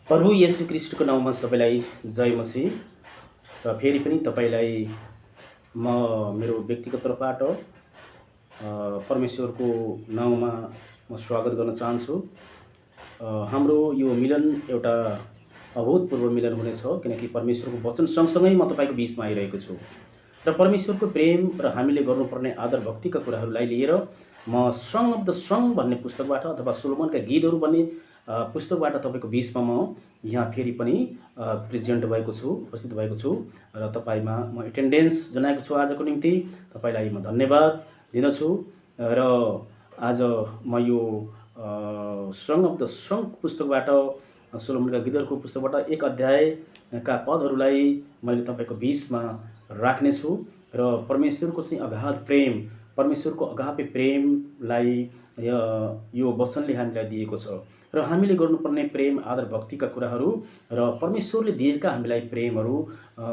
प्रभु येशू ख्रीष्टको नाउँमा सबैलाई जय मसीह। र फेरि पनि तपाईँलाई म मेरो व्यक्तिगत तर्फबाट परमेश्वरको नाउँमा म स्वागत गर्न चाहन्छु। हाम्रो यो मिलन एउटा अभूतपूर्व मिलन हुनेछ, किनकि परमेश्वरको वचन सँगसँगै म तपाईँको बिचमा आइरहेको छु र परमेश्वरको प्रेम र हामीले गर्नुपर्ने आदर भक्तिका कुराहरूलाई लिएर म सङ अफ द सङ भन्ने पुस्तकबाट अथवा सोलोमनका गीतहरू भन्ने पुस्तकबाट तपाईँको बिचमा म यहाँ फेरि पनि प्रेजेन्ट भएको छु, उपस्थित भएको छु र तपाईँमा म एटेन्डेन्स जनाएको छु। आजको निम्ति तपाईँलाई म धन्यवाद दिदछु र आज म यो सङ अफ द सङ पुस्तकबाट सोलोमनका गीतहरूको पुस्तकबाट एक अध्यायका पदहरूलाई मैले तपाईँको बिचमा राख्नेछु र परमेश्वरको चाहिँ अगाध प्रेम, परमेश्वरको अगापे प्रेमलाई यो वचनले हामीलाई दिएको छ र हामीले गर्नुपर्ने प्रेम आदर भक्तिका कुराहरू र परमेश्वरले दिएका हामीलाई प्रेमहरू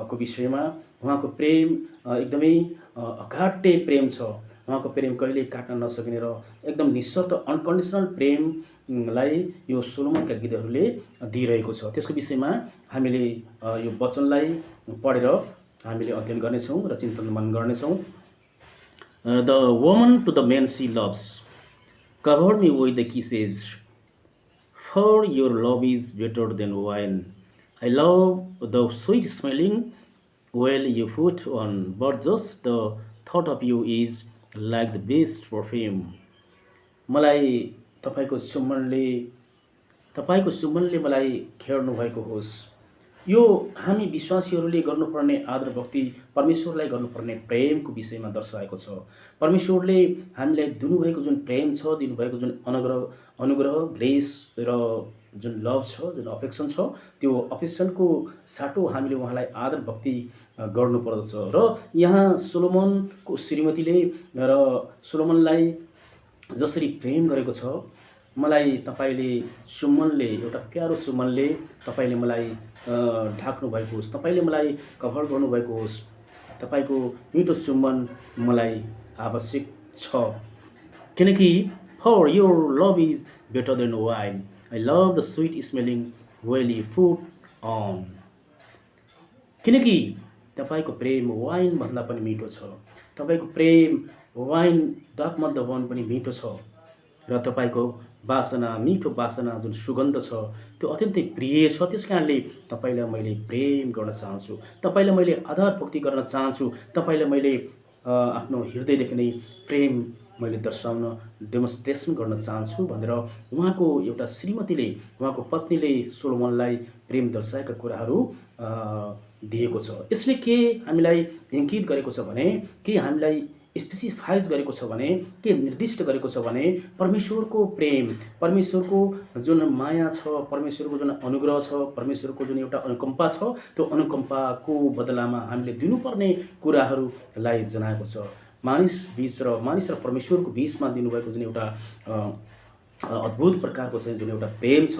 को विषयमा उहाँको प्रेम एकदमै अगाटे प्रेम छ। उहाँको प्रेम कहिल्यै काट्न नसकिने र एकदम निस्वार्थ अनकन्डिसनल प्रेमलाई यो सोलोमनका गीतहरूले दिइरहेको छ। त्यसको विषयमा हामीले यो वचनलाई पढेर हामीले अध्ययन गर्नेछौँ र चिन्तन मनन गर्नेछौँ। The woman to the men see loves, cover me with the kisses, for your love is better than wine. I love the sweet smelling oil you put on, but just the thought of you is like the best perfume. मलाई तपाईँको चुम्बनले मलाई घेर्नु भएको होस्। यो हामी विश्वासीहरूले गर्नुपर्ने आदर भक्ति, परमेश्वरलाई गर्नुपर्ने प्रेमको विषयमा दर्शाएको छ। परमेश्वरले हामीलाई दिनुभएको जुन प्रेम छ, दिनुभएको जुन अनुग्रह ग्रेस र जुन लभ छ, जुन अफेक्सन छ, त्यो अफेक्सनको साटो हामीले उहाँलाई आदर भक्ति गर्नुपर्दछ। र यहाँ सोलोमनको श्रीमतीले र सोलोमनलाई जसरी प्रेम गरेको छ, मलाई तपाईँले चुम्बनले, एउटा प्यारो चुम्बनले तपाईँले मलाई ढाक्नु भएको होस्, तपाईँले मलाई कभर गर्नुभएको होस्। तपाईँको मिठो चुम्बन मलाई आवश्यक छ, किनकि for your love is better than wine, I love the sweet smelling well you food on. किनकि तपाईँको प्रेम वाइन भन्दा पनि मिठो छ, तपाईँको प्रेम वाइन दागमध्य वन पनि मिठो छ र तपाईँको वासना, मिठो वासना जुन सुगन्ध छ त्यो अत्यन्तै प्रिय छ। त्यस कारणले तपाईँलाई मैले प्रेम गर्न चाहन्छु, तपाईँलाई मैले आदर भक्ति गर्न चाहन्छु, तपाईँलाई मैले आफ्नो हृदयदेखि नै प्रेम मैले दर्शाउन, डेमोन्स्ट्रेसन गर्न चाहन्छु भनेर उहाँको एउटा श्रीमतीले, उहाँको पत्नीले सोलोमनलाई प्रेम दर्शाएका कुराहरू दिएको छ। यसले के हामीलाई इङ्गित गरेको छ भने, के हामीलाई स्पेसिफाइज गरेको छ भने, के निर्दिष्ट गरेको छ भने, परमेश्वरको प्रेम, परमेश्वरको जुन माया छ, परमेश्वरको जुन अनुग्रह छ, परमेश्वरको जुन एउटा अनुकम्पा छ, त्यो अनुकम्पाको बदलामा हामीले दिनुपर्ने कुराहरूलाई जनाएको छ। मानिस र परमेश्वरको बिचमा दिनुभएको जुन एउटा अद्भुत प्रकारको चाहिँ जुन एउटा प्रेम छ,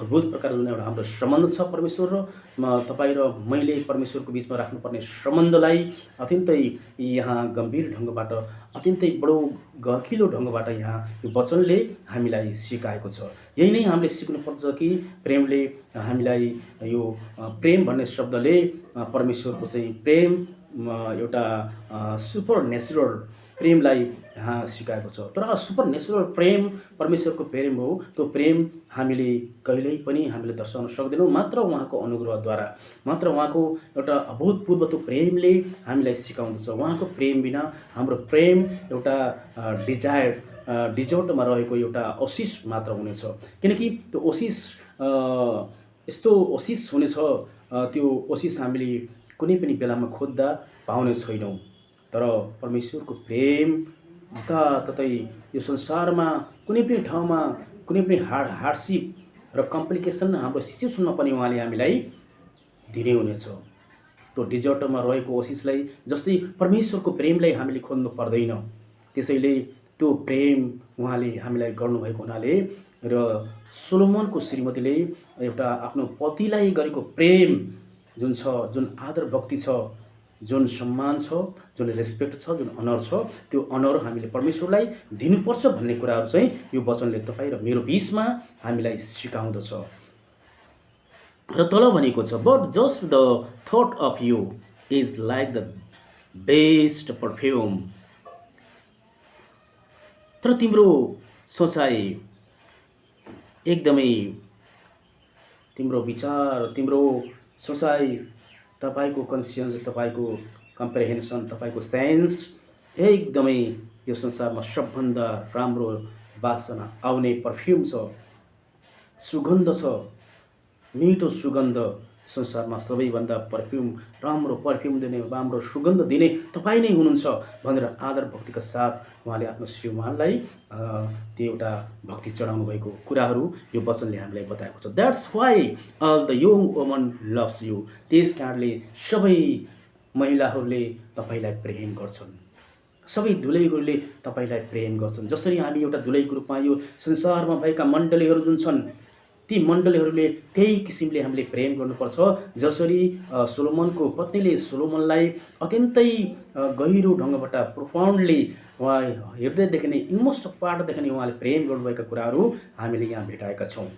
अद्भुत प्रकारको जुन एउटा हाम्रो सम्बन्ध छ परमेश्वर र तपाईँ र मैले परमेश्वरको बिचमा राख्नुपर्ने सम्बन्धलाई अत्यन्तै यहाँ गम्भीर ढङ्गबाट, अत्यन्तै बडो गहिलो ढङ्गबाट यहाँ यो वचनले हामीलाई सिकाएको छ। यही नै हामीले सिक्नुपर्छ कि प्रेमले हामीलाई, यो प्रेम भन्ने शब्दले परमेश्वरको चाहिँ प्रेम, एउटा सुपर नेचुरल प्रेमलाई यहाँ सिकाएको छ। तर सुपर नेचुरल प्रेम परमेश्वरको प्रेम हो, त्यो प्रेम हामीले कहिल्यै पनि हामीले दर्शाउन सक्दैनौँ, मात्र उहाँको अनुग्रहद्वारा, मात्र उहाँको एउटा अभूतपूर्व त्यो प्रेमले हामीलाई सिकाउँदछ। उहाँको प्रेम बिना हाम्रो प्रेम एउटा डिजर्टमा रहेको एउटा ओसिस मात्र हुनेछ, किनकि त्यो ओसिस यस्तो ओसिस हुनेछ, त्यो ओसिस हामीले कुनै पनि बेलामा खोज्दा पाउने छैनौँ। तर परमेश्वरको प्रेम जताततै यो संसारमा कुनै पनि ठाउँमा कुनै पनि हार्डसिप र कम्प्लिकेसन हाम्रो सिचुएसनमा पनि उहाँले हामीलाई दिने हुनेछ। त्यो डिजर्टमा रहेको ओसिसलाई जस्तै परमेश्वरको प्रेमलाई हामीले खोज्नु पर्दैन, त्यसैले त्यो प्रेम उहाँले हामीलाई गर्नुभएको हुनाले र सोलोमनको श्रीमतीले एउटा आफ्नो पतिलाई गरेको प्रेम जुन छ, जुन आदर भक्ति छ, जुन सम्मान छ, जुन रेस्पेक्ट छ, जुन अनर छ, त्यो अनर हामीले परमेश्वरलाई दिनुपर्छ भन्ने कुराहरू चाहिँ यो वचनले तपाईँ र मेरो बिचमा हामीलाई सिकाउँदछ। र तल भनेको छ, but just the thought of you is like the best perfume. तर तिम्रो सोचाइ एकदमै, तिम्रो विचार, तिम्रो सोचाइ, तपाईँको कन्सियन्स, तपाईँको कम्प्रेहेन्सन, तपाईँको सेन्स एकदमै यो संसारमा सबभन्दा राम्रो वासना आउने पर्फ्युम छ, सुगन्ध छ, मिठो सुगन्ध। संसारमा सबैभन्दा राम्रो पर्फ्युम दिने, राम्रो सुगन्ध दिने तपाईँ नै हुनुहुन्छ भनेर आदर भक्तिका साथ उहाँले आफ्नो श्रीमानलाई त्यो एउटा भक्ति चढाउनु भएको कुराहरू यो वचनले हामीलाई बताएको छ। That's why all the young woman love you. त्यस कारणले सबै महिलाहरूले तपाईँलाई प्रेम गर्छन्, सबै दुलैहरूले तपाईँलाई प्रेम गर्छन्। जसरी हामी एउटा दुलैको रूपमा यो संसारमा भएका मण्डलीहरू जुन छन्, ती मण्डलीहरूले त्यही किसिमले हामीले प्रेम गर्नुपर्छ। जसरी सोलोमनको पत्नीले सोलोमनलाई अत्यन्तै गहिरो ढङ्गबाट प्रोफाउन्डली, उहाँ हृदयदेखि नै, इनमोस्ट पार्टदेखि नै उहाँले प्रेम गर्नुभएका कुराहरू हामीले यहाँ भेटाएका छौँ।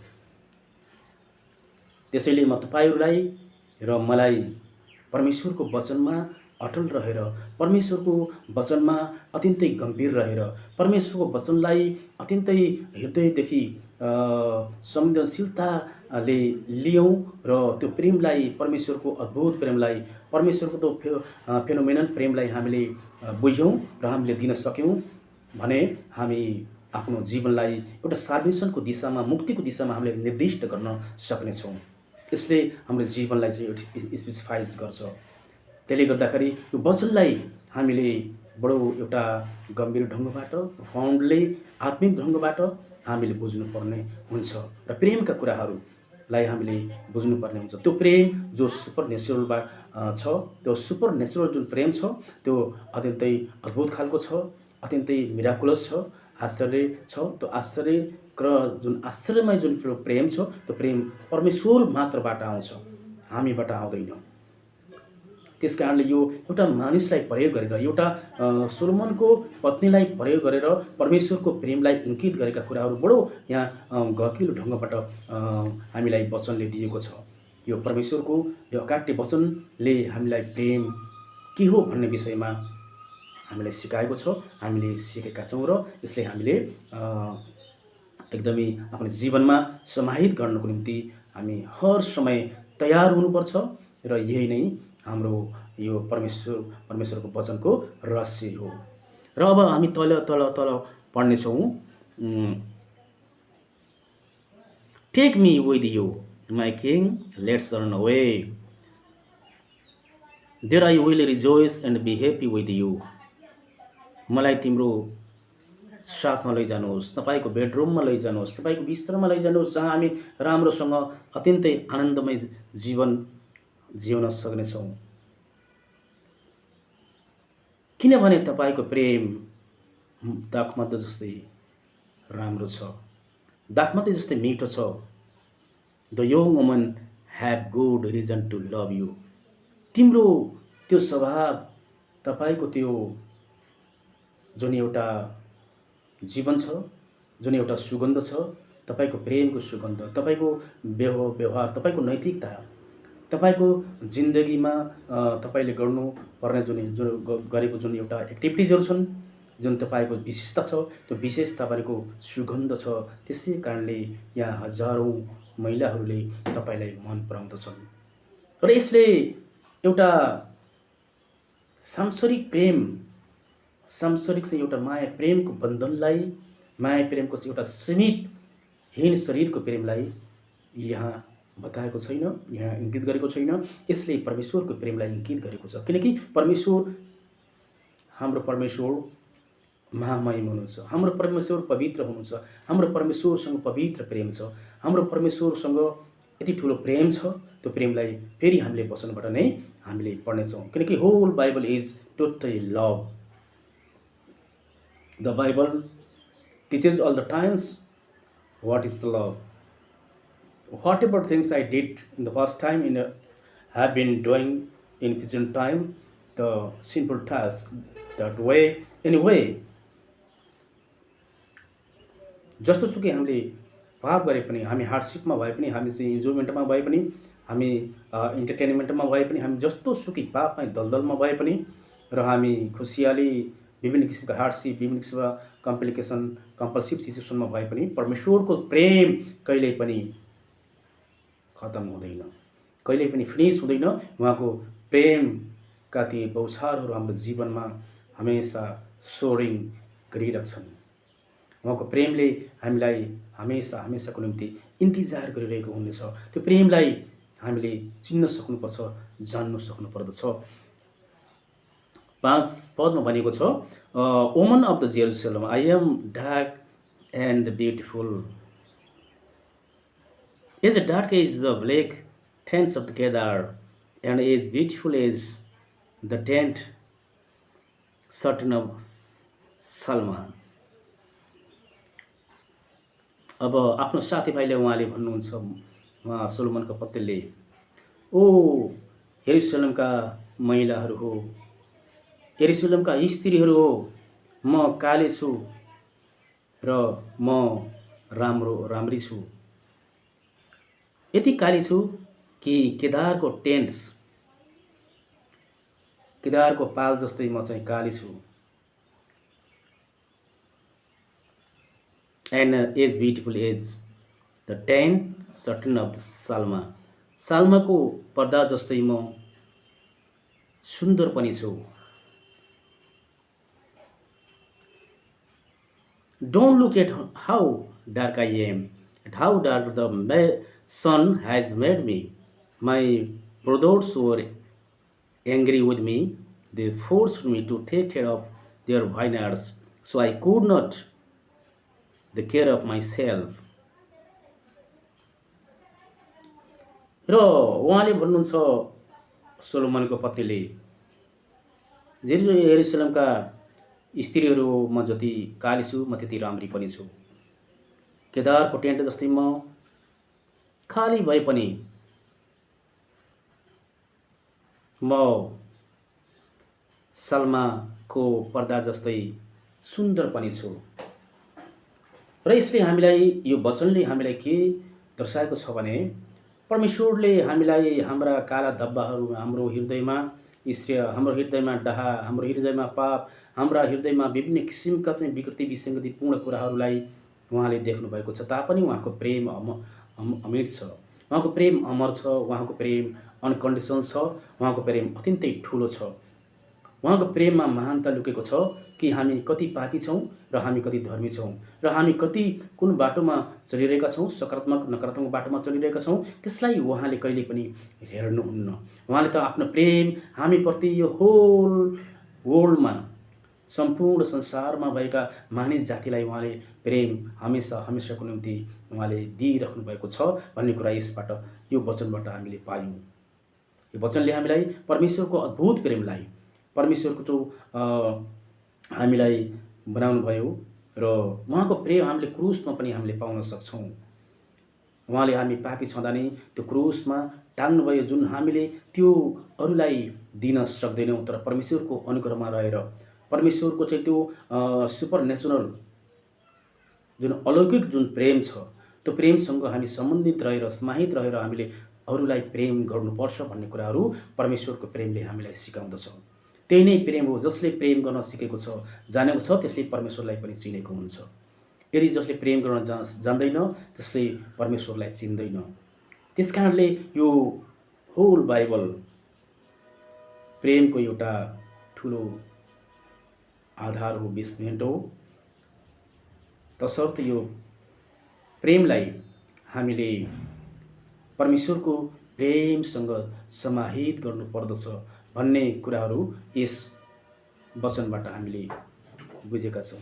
त्यसैले म तपाईँहरूलाई र मलाई परमेश्वरको वचनमा अटल रहेर, परमेश्वरको वचनमा अत्यन्तै गम्भीर रहेर, परमेश्वरको वचनलाई अत्यन्तै हृदयदेखि संवेदनशीलताले लियौँ र त्यो प्रेमलाई, परमेश्वरको अद्भुत प्रेमलाई, परमेश्वरको त्यो फेनोमेनल प्रेमलाई हामीले बुझ्यौँ र हामीले दिन सक्यौँ भने हामी आफ्नो जीवनलाई एउटा साल्भेसनको दिशामा, मुक्तिको दिशामा हामीले निर्दिष्ट गर्न सक्नेछौँ। यसले हाम्रो जीवनलाई चाहिँ स्पेसिफाइज गर्छ। त्यसले गर्दाखेरि यो वचनलाई हामीले बडो एउटा गम्भीर ढङ्गबाट, प्रोफाउन्डली, आत्मिक ढङ्गबाट हामीले बुझ्नुपर्ने हुन्छ र प्रेमका कुराहरूलाई हामीले बुझ्नुपर्ने हुन्छ। त्यो प्रेम जो सुपर नेचुरलबाट छ, त्यो सुपर नेचुरल जुन प्रेम छ त्यो अत्यन्तै अद्भुत खालको छ, अत्यन्तै मिराकुलस छ, आश्चर्य छ। त्यो आश्चर्य र जुन आश्चर्यमय जुन प्रेम छ, त्यो प्रेम परमेश्वर मात्रबाट आउँछ, हामीबाट आउँदैन। त्यस कारणले यो एउटा मानिसलाई प्रयोग गरेर, एउटा सोलोमनको पत्नीलाई प्रयोग गरेर परमेश्वरको प्रेमलाई इङ्कित गरेका कुराहरू बडो यहाँ गहकिलो ढङ्गबाट हामीलाई वचनले दिएको छ। यो परमेश्वरको यो अकाट्य वचनले हामीलाई प्रेम के हो भन्ने विषयमा हामीलाई सिकाएको छ, हामीले सिकेका छौँ र यसले हामीले एकदमै आफ्नो जीवनमा समाहित गर्नको निम्ति हामी हर समय तयार हुनुपर्छ र यही नै हाम्रो यो परमेश्वरको वचनको रहस्य हो। र अब हामी तल तल तल पढ्नेछौँ। Take me with you my king, let's run away, there I will rejoice and be happy with you. मलाई तिम्रो साथमा लैजानुहोस्, तपाईँको बेडरुममा लैजानुहोस्, तपाईँको बिस्तरमा लैजानुहोस्, जहाँ हामी राम्रोसँग अत्यन्तै आनन्दमय जीवन जिउन सक्नेछौँ। किनभने तपाईँको प्रेम दाखमध्य जस्तै राम्रो छ, दाखमध्य जस्तै मिठो छ। The young woman have good reason to love you. तिम्रो त्यो स्वभाव, तपाईँको त्यो जुन एउटा जीवन छ, जुन एउटा सुगन्ध छ, तपाईँको प्रेमको सुगन्ध, तपाईँको व्यवहार, तपाईँको नैतिकता, तपाईँको जिन्दगीमा तपाईँले गर्नुपर्ने जुन गरेको जुन एउटा एक्टिभिटिजहरू छन्, जुन तपाईँको विशेषता छ, त्यो विशेष तपाईँको सुगन्ध छ। त्यसै कारणले यहाँ हजारौँ महिलाहरूले तपाईँलाई मन पराउँदछन् र यसले एउटा सांसारिक प्रेम, सांसारिक चाहिँ एउटा माया प्रेमको बन्धनलाई, माया प्रेमको चाहिँ एउटा सीमितहीन शरीरको प्रेमलाई यहाँ बताएको छैन, यहाँ इङ्गित गरेको छैन। यसले परमेश्वरको प्रेमलाई इङ्गित गरेको छ, किनकि हाम्रो परमेश्वर महामहिम हुनुहुन्छ, हाम्रो परमेश्वर पवित्र हुनुहुन्छ, हाम्रो परमेश्वरसँग पवित्र प्रेम छ, हाम्रो परमेश्वरसँग यति ठुलो प्रेम छ। त्यो प्रेमलाई फेरि हामीले वचनबाट नै हामीले पढ्नेछौँ, किनकि whole Bible is totally love. The Bible teaches all the times what is the love. Whatever things I did in the past time, have been doing in present time, the sinful task, that way, anyway, जस्तो सुकै हामीले पाप गरे पनि, हामी हार्डसिपमा भए पनि, हामी चाहिँ इन्जोयमेन्टमा भए पनि, हामी इन्टरटेनमेन्टमा भए पनि, हामी जस्तो सुकै पापमा दलदलमा भए पनि, र हामी खुसियाली विभिन्न किसिमका हार्डसिप, विभिन्न किसिमका कम्प्लिकेसन, कम्पल्सिभ सिचुएसनमा भए पनि परमेश्वरको प्रेम कहिल्यै पनि खतम हुँदैन, कहिल्यै पनि फिनिस हुँदैन। उहाँको प्रेमका ती बौछारहरू हाम्रो जीवनमा हमेसा सोरिङ गरिरहन्छन्। उहाँको प्रेमले हामीलाई हमेसा हमेसाको निम्ति इन्तिजार गरिरहेको हुनेछ। त्यो प्रेमलाई हामीले चिन्न सक्नुपर्छ, जान्नु सक्नुपर्दछ। 5 पदमा भनेको छ, woman of the Jerusalem, I am dark and beautiful as dark as the black tents of the Kedar and as beautiful as the tent curtain of Salma. अब आफ्नो साथीभाइले उहाँले भन्नुहुन्छ, उहाँ सोलोमनको पत्नीले, ओ यरुसलेमका महिलाहरू हो, यरुसलेमका स्त्रीहरू हो, म काले छु र म राम्री छु। यति काली छु कि केदारको पाल जस्तै म चाहिँ काली छु। And as beautiful as the tent curtain of the Salma, साल्माको पर्दा जस्तै म सुन्दर पनि छु। Don't look at how dark I am, at how dark the sun has made me. My brothers were angry with me. They forced me to take care of their vineyards, so I could not take care of myself. र उहाँले भन्नुहुन्छ सोलोमनको पत्नीले, यरुसलेमका स्त्रीहरू म जति काली छु, म त्यति राम्री पनि छु। केदारको टेन्ट जस्तै म खाली भए पनि म सल्माको पर्दा जस्तै सुन्दर पनि छु। र यसले हामीलाई, यो वचनले हामीलाई के दर्शाएको छ भने, परमेश्वरले हामीलाई हाम्रा काला धब्बाहरू, हाम्रो हृदयमा ईर्ष्या, हाम्रो हृदयमा डाहा, हाम्रो हृदयमा पाप, हाम्रा हृदयमा विभिन्न किसिमका चाहिँ विकृति विसङ्गतिपूर्ण कुराहरूलाई उहाँले देख्नुभएको छ। तापनि उहाँको प्रेम अमिट छ, उहाँको प्रेम अमर छ, उहाँको प्रेम अनकन्डिसनल छ, उहाँको प्रेम अत्यन्तै ठुलो छ। उहाँको प्रेममा महानता लुकेको छ कि हामी कति पापी छौँ र हामी कति धर्मी छौँ, र हामी कति कुन बाटोमा चलिरहेका छौँ, सकारात्मक नकारात्मक बाटोमा चलिरहेका छौँ, त्यसलाई उहाँले कहिले पनि हेर्नुहुन्न। उहाँले त आफ्नो प्रेम हामीप्रति यो होल वर्ल्डमा, सम्पूर्ण संसारमा भएका मानिस जातिलाई उहाँले प्रेम हमेसा हमेसाको निम्ति उहाँले दिइराख्नु भएको छ भन्ने कुरा यसबाट, यो वचनबाट हामीले पायौँ। यो वचनले हामीलाई परमेश्वरको अद्भुत प्रेमलाई, परमेश्वरको जो हामीलाई बनाउनु भयो र उहाँको प्रेम हामीले क्रुसमा पनि हामीले पाउन सक्छौँ। उहाँले हामी पापी छँदा नै त्यो क्रुसमा टाङ्नुभयो, जुन हामीले त्यो अरूलाई दिन सक्दैनौँ, तर परमेश्वरको अनुग्रहमा रहेर, परमेश्वरको चाहिँ त्यो सुपर नेचुरल जुन अलौकिक जुन प्रेम छ, त्यो प्रेमसँग हामी सम्बन्धित रहेर, समाहित रहेर हामीले अरूलाई प्रेम गर्नुपर्छ भन्ने कुराहरू परमेश्वरको प्रेमले हामीलाई सिकाउँदछ। त्यही नै प्रेम हो, जसले प्रेम गर्न सिकेको छ, जानेको छ, त्यसले परमेश्वरलाई पनि चिनेको हुन्छ। यदि जसले प्रेम गर्न जान्दैन, त्यसले परमेश्वरलाई चिन्दैन। त्यस कारणले यो होल बाइबल प्रेमको एउटा ठुलो आधार हो, बेसमेन्ट हो। तसर्थ यो प्रेमलाई हामीले परमेश्वरको प्रेमसँग समाहित गर्नुपर्दछ भन्ने कुराहरू यस वचनबाट हामीले बुझेका छौँ।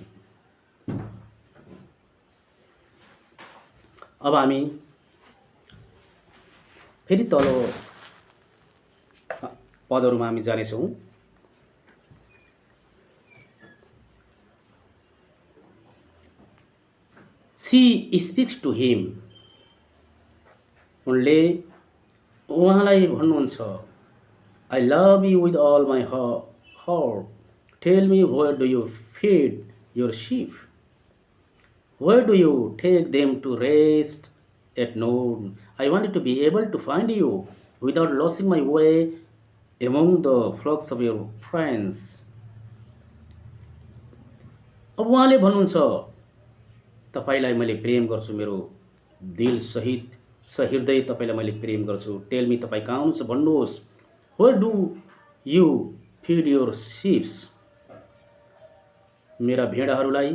अब हामी फेरि तल पदहरूमा हामी जानेछौँ। सी स्पिक्स टु हिम, उनले उहाँलाई भन्नुहुन्छ, I love you with all my heart. Tell me, where do you feed your sheep? Where do you take them to rest at noon? I wanted to be able to find you without losing my way among the flocks of your friends. अब उहाँले भन्नुहुन्छ तपाईँलाई मैले प्रेम गर्छु मेरो दिल सहित सहृदय तपाईँलाई मैले प्रेम गर्छु टेल मी तपाईँ कहाँ हुनुहुन्छ भन्नुहोस् where do you feed your sheeps मेरा भेडाहरूलाई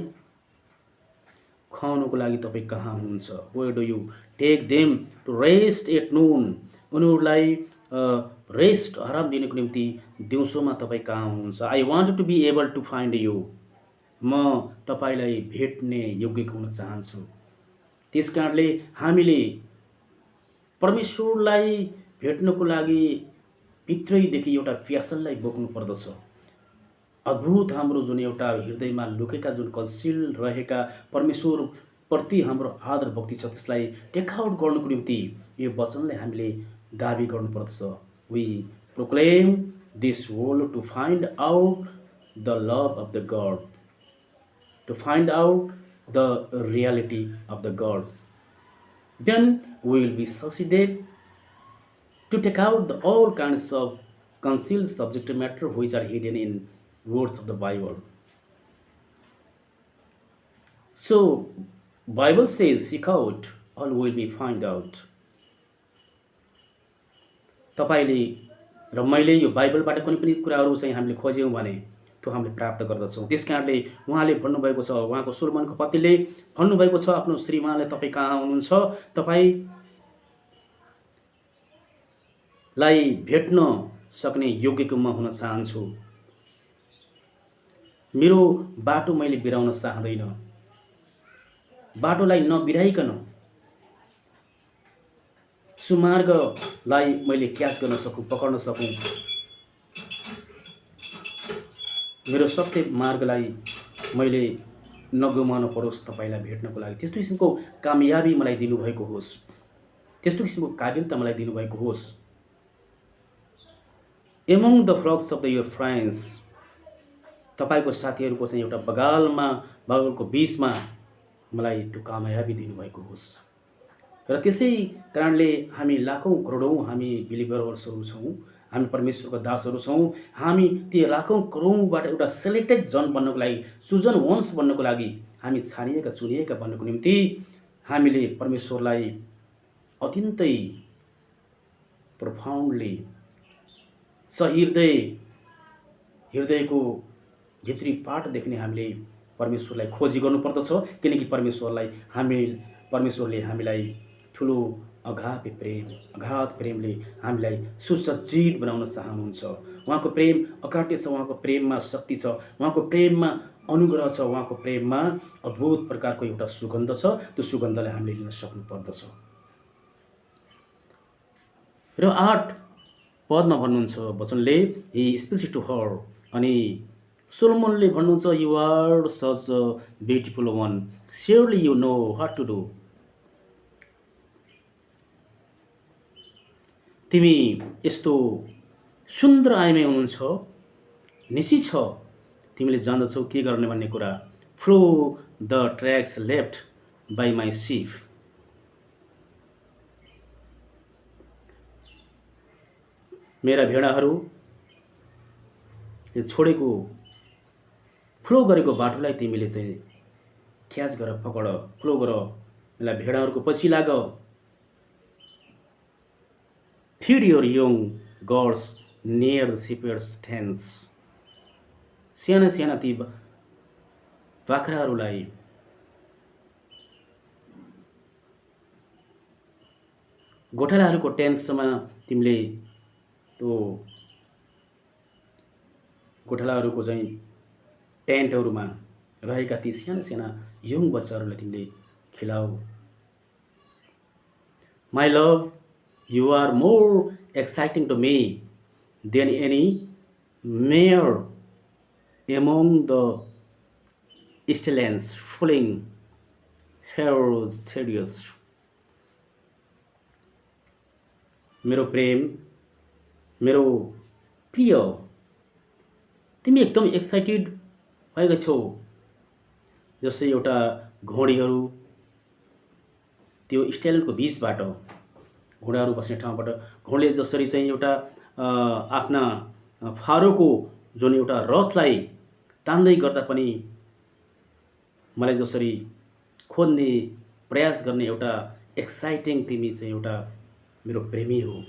खुवाउनुको लागि तपाईँ कहाँ हुनुहुन्छ where do you take them to rest at noon उनीहरूलाई रेस्ट आराम दिनको निम्ति दिउँसोमा तपाईँ कहाँ हुनुहुन्छ I want to be able to find you म तपाईँलाई भेट्ने योग्यको हुन चाहन्छु त्यस कारणले हामीले परमेश्वरलाई भेट्नको लागि भित्रैदेखि एउटा प्यासनलाई बोक्नु पर्दछ अद्भुत हाम्रो जुन एउटा हृदयमा लुकेका जुन कन्सिल रहेका परमेश्वर प्रति हाम्रो आदर भक्ति छ त्यसलाई टेकआउट गर्नको निम्ति यो वचनलाई हामीले दाबी गर्नुपर्दछ we proclaim this world to find out the love of the God to find out the reality of the God. Then we will be succeeded to take out all kinds of concealed subject matter which are hidden in words of the Bible. So, Bible says, seek out, all will be find out. तपाईँले र मैले यो बाइबलबाट कुनै पनि कुराहरू चाहिँ हामीले खोज्यौँ भने त्यो हामीले प्राप्त गर्दछौँ त्यस कारणले उहाँले भन्नुभएको छ उहाँको सोलोमनको पतिले भन्नुभएको छ आफ्नो श्रीमानलाई तपाईँ कहाँ हुनुहुन्छ तपाईँलाई भेट्न सक्ने योग्यको म हुन चाहन्छु मेरो बाटो मैले बिराउन चाहँदैन बाटोलाई नबिराइकन सुमार्गलाई मैले क्याच गर्न सकूँ पकड्न सकूँ मेरो सत्य मार्गलाई मैले नगुमाउनु परोस् तपाईँलाई भेट्नको लागि त्यस्तो किसिमको कामयाबी मलाई दिनुभएको होस् त्यस्तो किसिमको काबिलता मलाई दिनुभएको होस् among the flux of the your friends तपाईँको साथीहरूको चाहिँ एउटा बगालको बिचमा मलाई त्यो कामयाबी दिनुभएको होस् र त्यसै कारणले हामी लाखौँ करोडौँ हामी बिलिभर्सहरू छौँ हामी परमेश्वरको दासहरू छौँ हामी ती लाखौँ करोडबाट एउटा सेलेक्टेड जन बन्नको लागि सुजन वंश बन्नको लागि हामी छानिएका चुनिएका बन्नको निम्ति हामीले परमेश्वरलाई अत्यन्तै प्रोफाउन्डली हृदयको भित्री पाटदेखि नै हामीले परमेश्वरलाई खोजी गर्नुपर्दछ किनकि परमेश्वरले हामीलाई ठुलो अगाध प्रेमले हामीलाई सुसज्जित बनाउन चाहनुहुन्छ उहाँको प्रेम अकाट्य छ उहाँको प्रेममा शक्ति छ उहाँको प्रेममा अनुग्रह छ उहाँको प्रेममा अद्भुत प्रकारको एउटा सुगन्ध छ त्यो सुगन्धलाई हामीले लिन सक्नुपर्दछ र 8 पदमा भन्नुहुन्छ वचनले हि स्पिक्स टु हर अनि सोलोमनले भन्नुहुन्छ you are such a beautiful one surely you know what to do तिमी यस्तो सुन्दर आइमै हुनुहुन्छ निश्चित छ तिमीले जान्दछौ के गर्ने भन्ने कुरा flow the tracks left by my सिप मेरा भेडाहरू छोडेको फ्लो गरेको बाटोलाई तिमीले चाहिँ क्याच गर पकड फ्लो गर मेरा भेडाहरूको पछि लाग Feed your young goats near the shepherd's tents. साना ती बाख्राहरूलाई गोठालाहरूको टेन्टसम्म तिमीले त्यो गोठालाहरूको चाहिँ टेन्टहरूमा रहेका ती साना यङ बच्चाहरूलाई तिमीले खिलाऊ my love You are more exciting to me than any mare among the stallions pulling Pharaoh's chariots. मेरो प्रेम मेरो प्रिय तिमी एकदम एक्साइटेड भएका छौ जस्तै एउटा घोडीहरू त्यो स्टाइलको बीचबाट घोडाहरू बस्ने ठाउँबाट घोडले जसरी चाहिँ एउटा आफ्ना फारोको जुन एउटा रथलाई तान्दै गर्दा पनि मलाई जसरी खोज्ने प्रयास गर्ने एउटा एक्साइटिङ तिमी चाहिँ एउटा मेरो प्रेमी हो।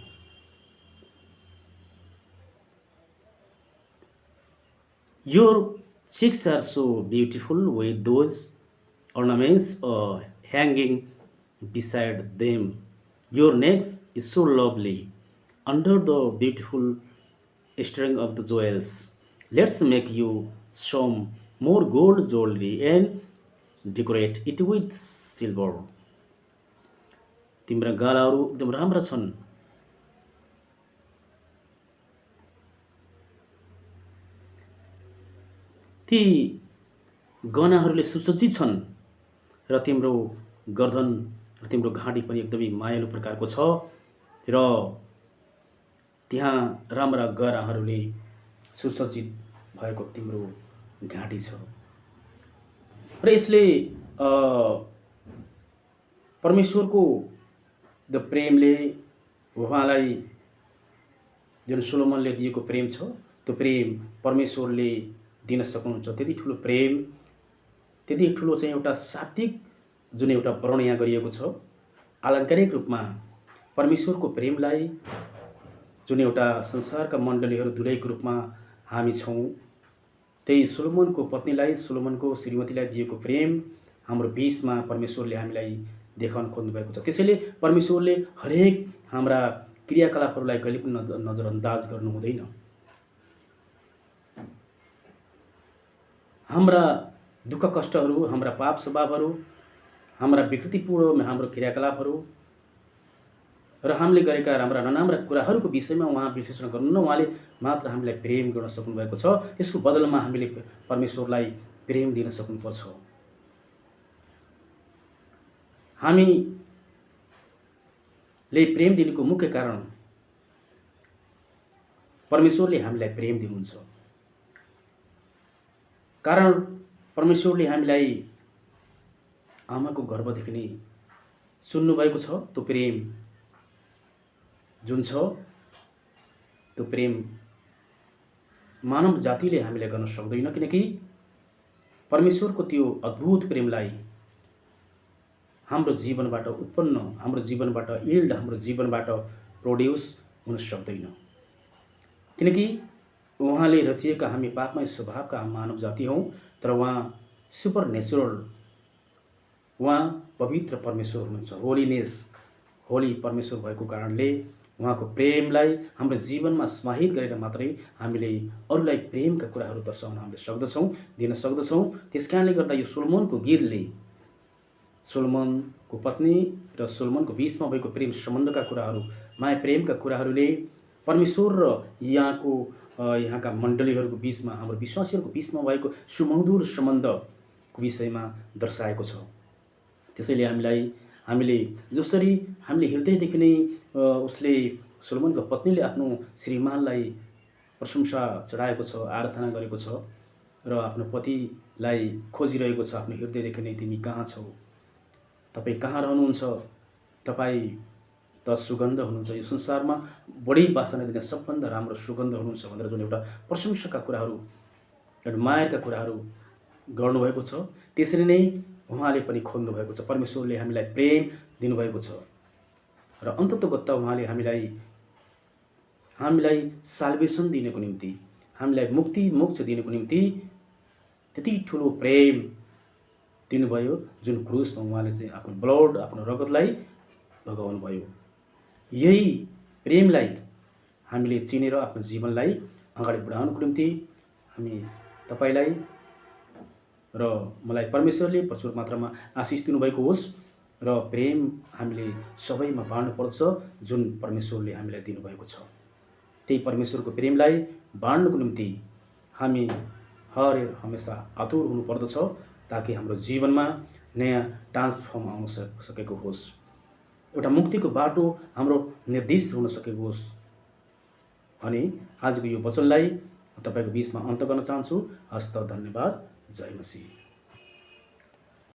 Your cheeks are so beautiful with those ornaments hanging beside them. Your neck is so lovely under the beautiful string of the jewels. Let's make you some more gold jewelry and decorate it with silver. तिम्रा गालाहरू एकदम राम्रा छन्। ती गहनाहरूले सुसज्जित छन् र तिम्रो गर्दन र तिम्रो घाँटी पनि एकदमै मायालु प्रकारको छ र त्यहाँ राम्रा गहनाहरूले सुसज्जित भएको तिम्रो घाँटी छ र यसले परमेश्वरको प्रेमले उहाँलाई जुन सोलोमनले दिएको प्रेम छ त्यो प्रेम परमेश्वरले दिन सक्नुहुन्छ। त्यति ठुलो प्रेम, त्यति ठुलो चाहिँ एउटा शाब्दिक जुन एउटा वर्णन यहाँ गरिएको छ आलङ्कारिक रूपमा परमेश्वरको प्रेमलाई जुन एउटा संसारका मण्डलीहरू दुलैको रूपमा हामी छौँ, त्यही सोलोमनको पत्नीलाई, सोलोमनको श्रीमतीलाई दिएको प्रेम हाम्रो बीचमा परमेश्वरले हामीलाई देखाउन खोज्नुभएको छ। त्यसैले परमेश्वरले हरेक हाम्रा क्रियाकलापहरूलाई कहिले पनि नजरअन्दाज गर्नु हुँदैन। हाम्रा दुःख कष्टहरू, हाम्रा पाप स्वभावहरू, हाम्रा विकृतिपूर्ण हाम्रो क्रियाकलापहरू र हामीले गरेका राम्रा नराम्रा कुराहरूको विषयमा उहाँ विश्लेषण गर्नु न उहाँले मात्र हामीलाई प्रेम गर्न सक्नुभएको छ। त्यसको बदलामा हामीले परमेश्वरलाई प्रेम दिन सक्नुपर्छ। हामीले प्रेम दिनुको मुख्य कारण परमेश्वरले हामीलाई प्रेम दिनुहुन्छ। कारण परमेश्वरले हामीलाई आमाको गर्भदेखि नै सुन्नुभएको छ। त्यो प्रेम जुन छ त्यो प्रेम मानव जातिले हामीलाई गर्न सक्दैन, किनकि परमेश्वरको त्यो अद्भुत प्रेमलाई हाम्रो जीवनबाट उत्पन्न, हाम्रो जीवनबाट इल्ड, हाम्रो जीवनबाट प्रोड्युस हुन सक्दैन। किनकि उहाँले रचिएका हामी पापमय स्वभावका मानव जाति हौँ, तर उहाँ सुपर नेचुरल, उहाँ पवित्र परमेश्वर हुनुहुन्छ। होली परमेश्वर भएको कारणले उहाँको प्रेमलाई हाम्रो जीवनमा समाहित गरेर मात्रै हामीले अरूलाई प्रेमका कुराहरू दर्शाउन हामीले सक्दछौँ, दिन सक्दछौँ। त्यस कारणले गर्दा यो सोलोमनको गीतले सोलोमनको पत्नी र सोलोमनको बीचमा भएको प्रेम सम्बन्धका कुराहरू, माया प्रेमका कुराहरूले परमेश्वर र यहाँका मण्डलीहरूको बीचमा, हाम्रो विश्वासीहरूको बीचमा भएको सुमधुर सम्बन्धको विषयमा दर्शाएको छ। त्यसैले हामीले जसरी हामीले हृदयदेखि नै उसले सोलोमनको पत्नीले आफ्नो श्रीमानलाई प्रशंसा चढाएको छ, आराधना गरेको छ र आफ्नो पतिलाई खोजिरहेको छ आफ्नो हृदयदेखि नै, तिमी कहाँ छौ, तपाईँ कहाँ रहनुहुन्छ, तपाईँ त सुगन्ध हुनुहुन्छ, यो संसारमा बढी वासना दिने सबभन्दा राम्रो सुगन्ध हुनुहुन्छ भनेर जुन एउटा प्रशंसाका कुराहरू, एउटा मायाका कुराहरू गर्नुभएको छ। त्यसरी नै उहाँले पनि खोज्नुभएको छ। परमेश्वरले हामीलाई प्रेम दिनुभएको छ र अन्ततोगत्ता उहाँले हामीलाई साल्भेसन दिनको निम्ति, हामीलाई मुक्ति मोक्ष दिनको निम्ति त्यति ठुलो प्रेम दिनुभयो, जुन क्रुसमा उहाँले चाहिँ आफ्नो ब्लड, आफ्नो रगतलाई भगाउनु भयो। यही प्रेमलाई हामीले चिनेर आफ्नो जीवनलाई अगाडि बढाउनको निम्ति हामी तपाईलाई र मलाई परमेश्वरले प्रचुर मात्रामा आशिष दिनुभएको होस् र प्रेम हामीले सबैमा बाँड्नुपर्छ जुन परमेश्वरले हामीलाई दिनुभएको छ। त्यही परमेश्वरको प्रेमलाई बाँड्नको निम्ति हामी हमेसा आतुर हुनुपर्दछ, ताकि हाम्रो जीवनमा नयाँ ट्रान्सफर्म आउन सकेको होस्, एउटा मुक्तिको बाटो हाम्रो निर्दिष्ट हुन सकेको होस् भने आजको यो वचनलाई तपाईँको बीचमा अन्त गर्न चाहन्छु। हस्त, धन्यवाद, जय मसीह।